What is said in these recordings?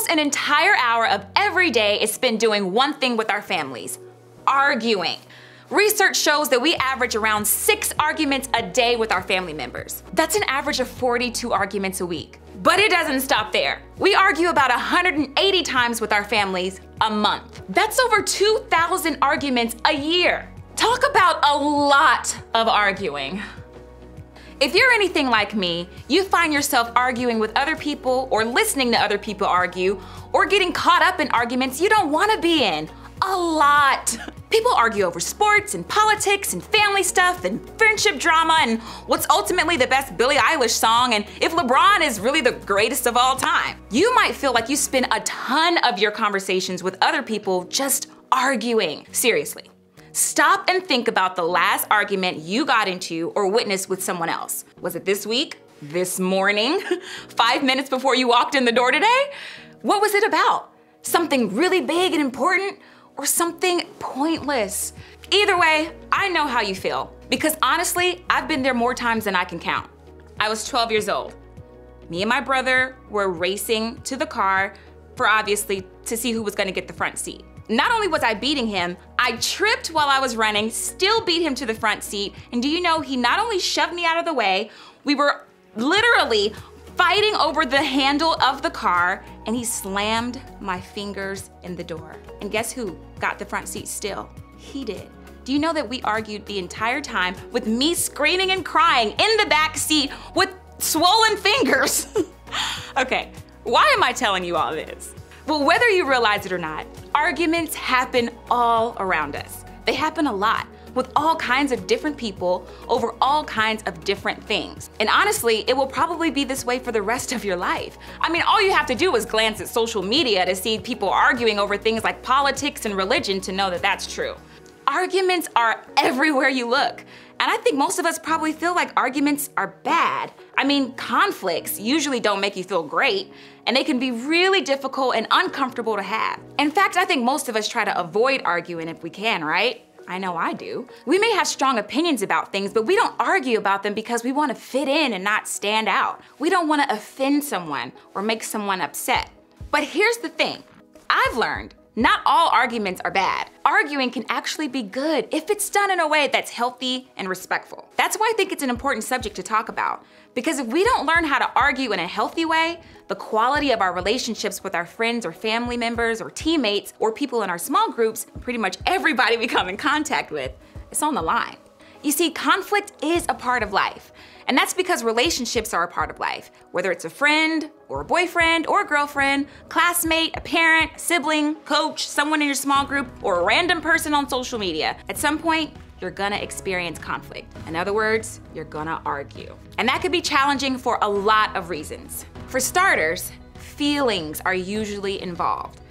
Almost an entire hour of every day is spent doing one thing with our families: arguing. Research shows that we average around 6 arguments a day with our family members. That's an average of 42 arguments a week. But it doesn't stop there. We argue about 180 times with our families a month. That's over 2,000 arguments a year. Talk about a lot of arguing. If you're anything like me, you find yourself arguing with other people or listening to other people argue or getting caught up in arguments you don't want to be in. A lot. People argue over sports and politics and family stuff and friendship drama and what's ultimately the best Billie Eilish song and if LeBron is really the greatest of all time. You might feel like you spend a ton of your conversations with other people just arguing. Seriously. Stop and think about the last argument you got into or witnessed with someone else. Was it this week? This morning? 5 minutes before you walked in the door today? What was it about? Something really big and important? Or something pointless? Either way, I know how you feel. Because honestly, I've been there more times than I can count. I was 12 years old. Me and my brother were racing to the car for obviously to see who was gonna get the front seat. Not only was I beating him, I tripped while I was running, still beat him to the front seat, and do you know he not only shoved me out of the way, we were literally fighting over the handle of the car, and he slammed my fingers in the door. And guess who got the front seat still? He did. Do you know that we argued the entire time with me screaming and crying in the back seat with swollen fingers? Okay, why am I telling you all this? Well, whether you realize it or not, arguments happen all around us. They happen a lot, with all kinds of different people over all kinds of different things. And honestly, it will probably be this way for the rest of your life. I mean, all you have to do is glance at social media to see people arguing over things like politics and religion to know that that's true. Arguments are everywhere you look. And I think most of us probably feel like arguments are bad. I mean, conflicts usually don't make you feel great, and they can be really difficult and uncomfortable to have. In fact, I think most of us try to avoid arguing if we can, right? I know I do. We may have strong opinions about things, but we don't argue about them because we want to fit in and not stand out. We don't want to offend someone or make someone upset. But here's the thing. I've learned not all arguments are bad. Arguing can actually be good if it's done in a way that's healthy and respectful. That's why I think it's an important subject to talk about. Because if we don't learn how to argue in a healthy way, the quality of our relationships with our friends or family members or teammates or people in our small groups, pretty much everybody we come in contact with, it's on the line. You see, conflict is a part of life. And that's because relationships are a part of life. Whether it's a friend or a boyfriend or a girlfriend, classmate, a parent, sibling, coach, someone in your small group, or a random person on social media. At some point, you're gonna experience conflict. In other words, you're gonna argue. And that could be challenging for a lot of reasons. For starters, feelings are usually involved.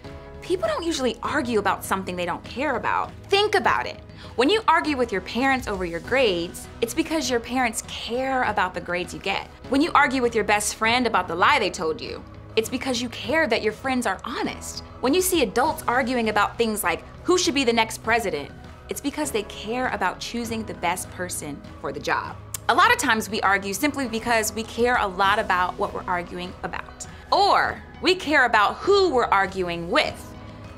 People don't usually argue about something they don't care about. Think about it. When you argue with your parents over your grades, it's because your parents care about the grades you get. When you argue with your best friend about the lie they told you, it's because you care that your friends are honest. When you see adults arguing about things like who should be the next president, it's because they care about choosing the best person for the job. A lot of times we argue simply because we care a lot about what we're arguing about. Or we care about who we're arguing with.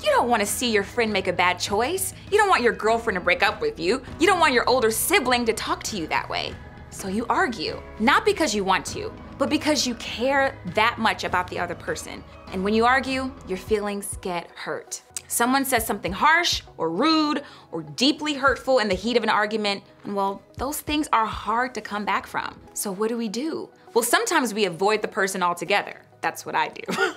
You don't want to see your friend make a bad choice. You don't want your girlfriend to break up with you. You don't want your older sibling to talk to you that way. So you argue, not because you want to, but because you care that much about the other person. And when you argue, your feelings get hurt. Someone says something harsh or rude or deeply hurtful in the heat of an argument, and well, those things are hard to come back from. So what do? Well, sometimes we avoid the person altogether. That's what I do.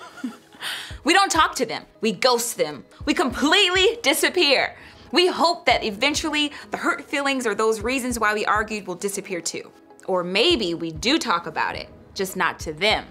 We don't talk to them. We ghost them. We completely disappear. We hope that eventually the hurt feelings or those reasons why we argued will disappear too. Or maybe we do talk about it, just not to them.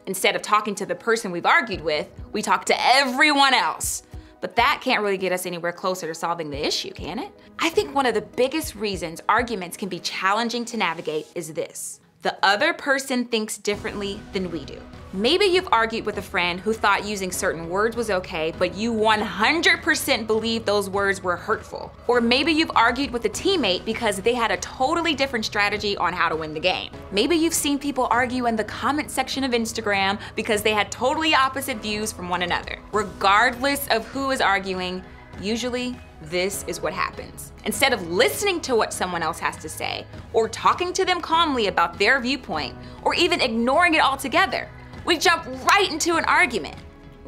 Instead of talking to the person we've argued with, we talk to everyone else. But that can't really get us anywhere closer to solving the issue, can it? I think one of the biggest reasons arguments can be challenging to navigate is this: The other person thinks differently than we do. Maybe you've argued with a friend who thought using certain words was okay, but you 100% believe those words were hurtful. Or maybe you've argued with a teammate because they had a totally different strategy on how to win the game. Maybe you've seen people argue in the comment section of Instagram because they had totally opposite views from one another. Regardless of who is arguing, usually this is what happens. Instead of listening to what someone else has to say, or talking to them calmly about their viewpoint, or even ignoring it altogether, we jump right into an argument.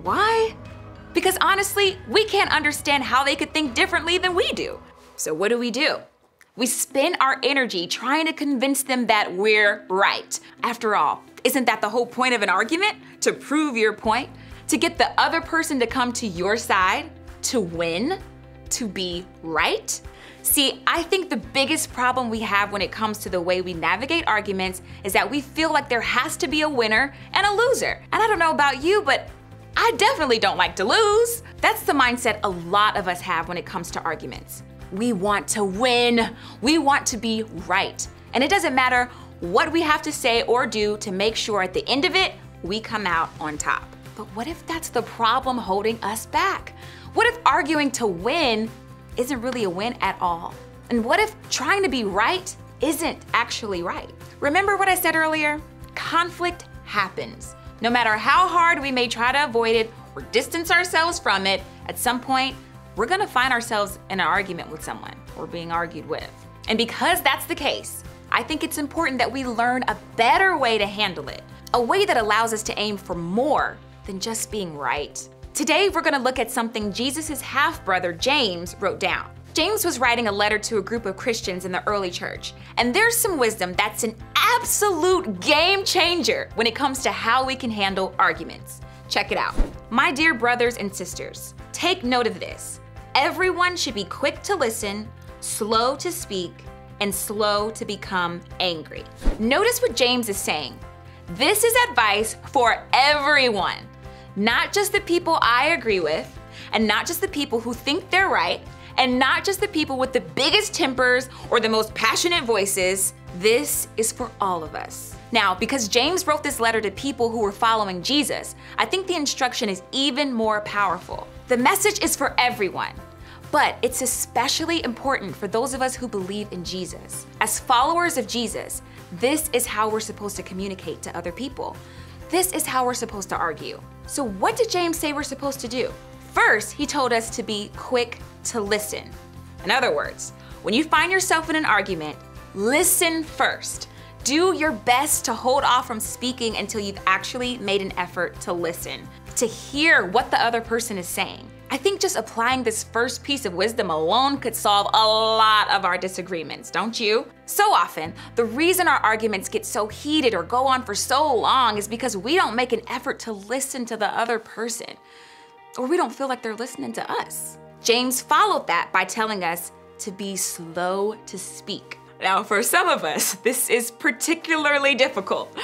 Why? Because honestly, we can't understand how they could think differently than we do. So what do? We spend our energy trying to convince them that we're right. After all, isn't that the whole point of an argument? To prove your point? To get the other person to come to your side? To win? To be right? See, I think the biggest problem we have when it comes to the way we navigate arguments is that we feel like there has to be a winner and a loser. And I don't know about you, but I definitely don't like to lose. That's the mindset a lot of us have when it comes to arguments. We want to win. We want to be right. And it doesn't matter what we have to say or do to make sure at the end of it, we come out on top. But what if that's the problem holding us back? What if arguing to win isn't really a win at all? And what if trying to be right isn't actually right? Remember what I said earlier? Conflict happens. No matter how hard we may try to avoid it or distance ourselves from it, at some point, we're gonna find ourselves in an argument with someone we're being argued with. And because that's the case, I think it's important that we learn a better way to handle it, a way that allows us to aim for more than just being right. Today, we're gonna look at something Jesus' half-brother James wrote down. James was writing a letter to a group of Christians in the early church, and there's some wisdom that's an absolute game changer when it comes to how we can handle arguments. Check it out. My dear brothers and sisters, take note of this. Everyone should be quick to listen, slow to speak, and slow to become angry. Notice what James is saying. This is advice for everyone. Not just the people I agree with, and not just the people who think they're right, and not just the people with the biggest tempers or the most passionate voices. This is for all of us. Now, because James wrote this letter to people who were following Jesus, I think the instruction is even more powerful. The message is for everyone, but it's especially important for those of us who believe in Jesus. As followers of Jesus, this is how we're supposed to communicate to other people. This is how we're supposed to argue. So what did James say we're supposed to do? First, he told us to be quick to listen. In other words, when you find yourself in an argument, listen first. Do your best to hold off from speaking until you've actually made an effort to listen, to hear what the other person is saying. I think just applying this first piece of wisdom alone could solve a lot of our disagreements, don't you? So often, the reason our arguments get so heated or go on for so long is because we don't make an effort to listen to the other person, or we don't feel like they're listening to us. James followed that by telling us to be slow to speak. Now, for some of us, this is particularly difficult.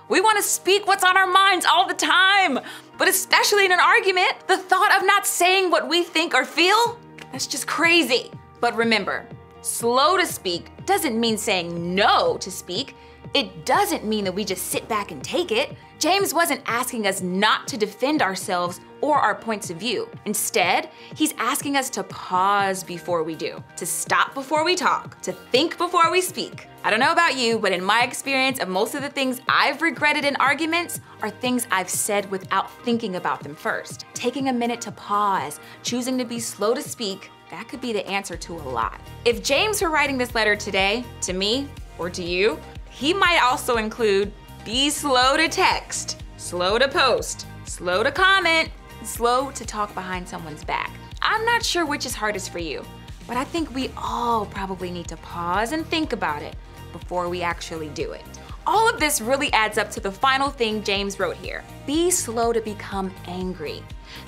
We want to speak what's on our minds all the time, but especially in an argument, the thought of not saying what we think or feel, that's just crazy. But remember, slow to speak doesn't mean saying no to speak. It doesn't mean that we just sit back and take it. James wasn't asking us not to defend ourselves or our points of view. Instead, he's asking us to pause before we do, to stop before we talk, to think before we speak. I don't know about you, but in my experience of most of the things I've regretted in arguments are things I've said without thinking about them first. Taking a minute to pause, choosing to be slow to speak, that could be the answer to a lot. If James were writing this letter today, to me or to you, he might also include be slow to text, slow to post, slow to comment, slow to talk behind someone's back. I'm not sure which is hardest for you, but I think we all probably need to pause and think about it before we actually do it. All of this really adds up to the final thing James wrote here. Be slow to become angry.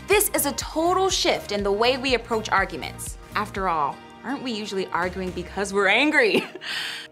This is a total shift in the way we approach arguments. After all, aren't we usually arguing because we're angry?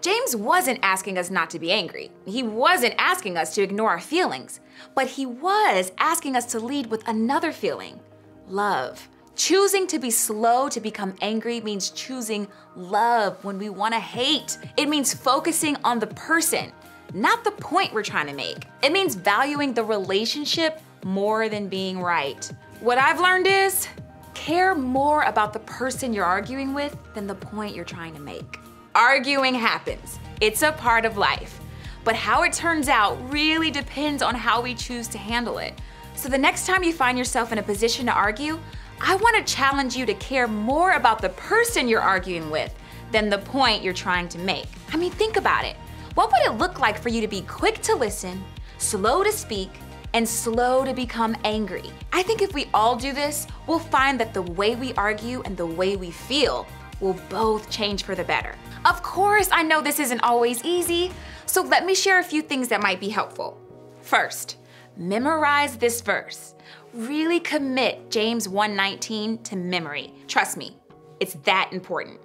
James wasn't asking us not to be angry. He wasn't asking us to ignore our feelings, but he was asking us to lead with another feeling, love. Choosing to be slow to become angry means choosing love when we want to hate. It means focusing on the person, not the point we're trying to make. It means valuing the relationship more than being right. What I've learned is, care more about the person you're arguing with than the point you're trying to make. Arguing happens. It's a part of life. But how it turns out really depends on how we choose to handle it. So the next time you find yourself in a position to argue, I want to challenge you to care more about the person you're arguing with than the point you're trying to make. I mean, think about it. What would it look like for you to be quick to listen, slow to speak, and slow to become angry? I think if we all do this, we'll find that the way we argue and the way we feel will both change for the better. Of course, I know this isn't always easy, so let me share a few things that might be helpful. First, memorize this verse. Really commit James 1:19 to memory. Trust me, it's that important.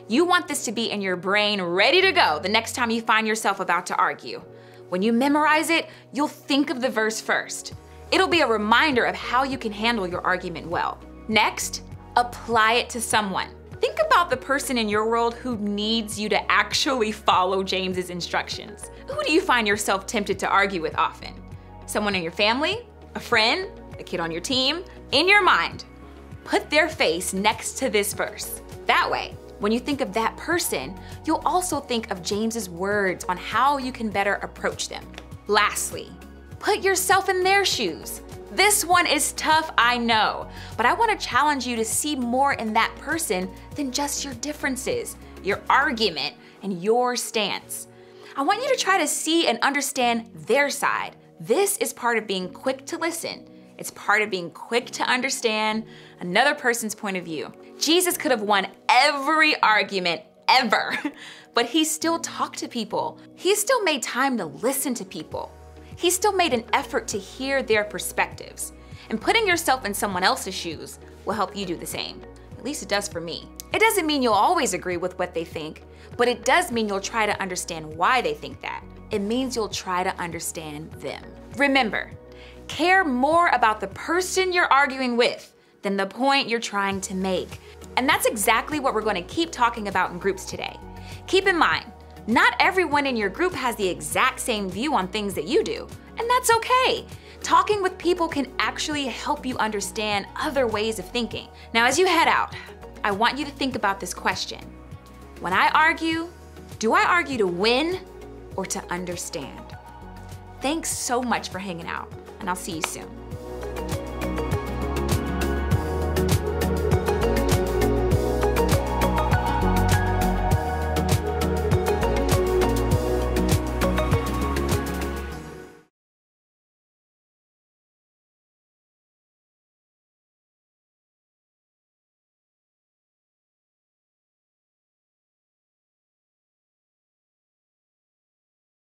You want this to be in your brain ready to go the next time you find yourself about to argue. When you memorize it, you'll think of the verse first. It'll be a reminder of how you can handle your argument well. Next, apply it to someone. Think about the person in your world who needs you to actually follow James's instructions. Who do you find yourself tempted to argue with often? Someone in your family? A friend? A kid on your team? In your mind, put their face next to this verse. That way, when you think of that person, you'll also think of James's words on how you can better approach them. Lastly, put yourself in their shoes. This one is tough, I know, but I want to challenge you to see more in that person than just your differences, your argument, and your stance. I want you to try to see and understand their side. This is part of being quick to listen. It's part of being quick to understand another person's point of view. Jesus could have won every argument ever, but he still talked to people. He still made time to listen to people. He still made an effort to hear their perspectives. And putting yourself in someone else's shoes will help you do the same. At least it does for me. It doesn't mean you'll always agree with what they think, but it does mean you'll try to understand why they think that. It means you'll try to understand them. Remember, care more about the person you're arguing with than the point you're trying to make. And that's exactly what we're going to keep talking about in groups today. Keep in mind, not everyone in your group has the exact same view on things that you do, and that's okay. Talking with people can actually help you understand other ways of thinking. Now, as you head out, I want you to think about this question. When I argue, do I argue to win or to understand? Thanks so much for hanging out, and I'll see you soon.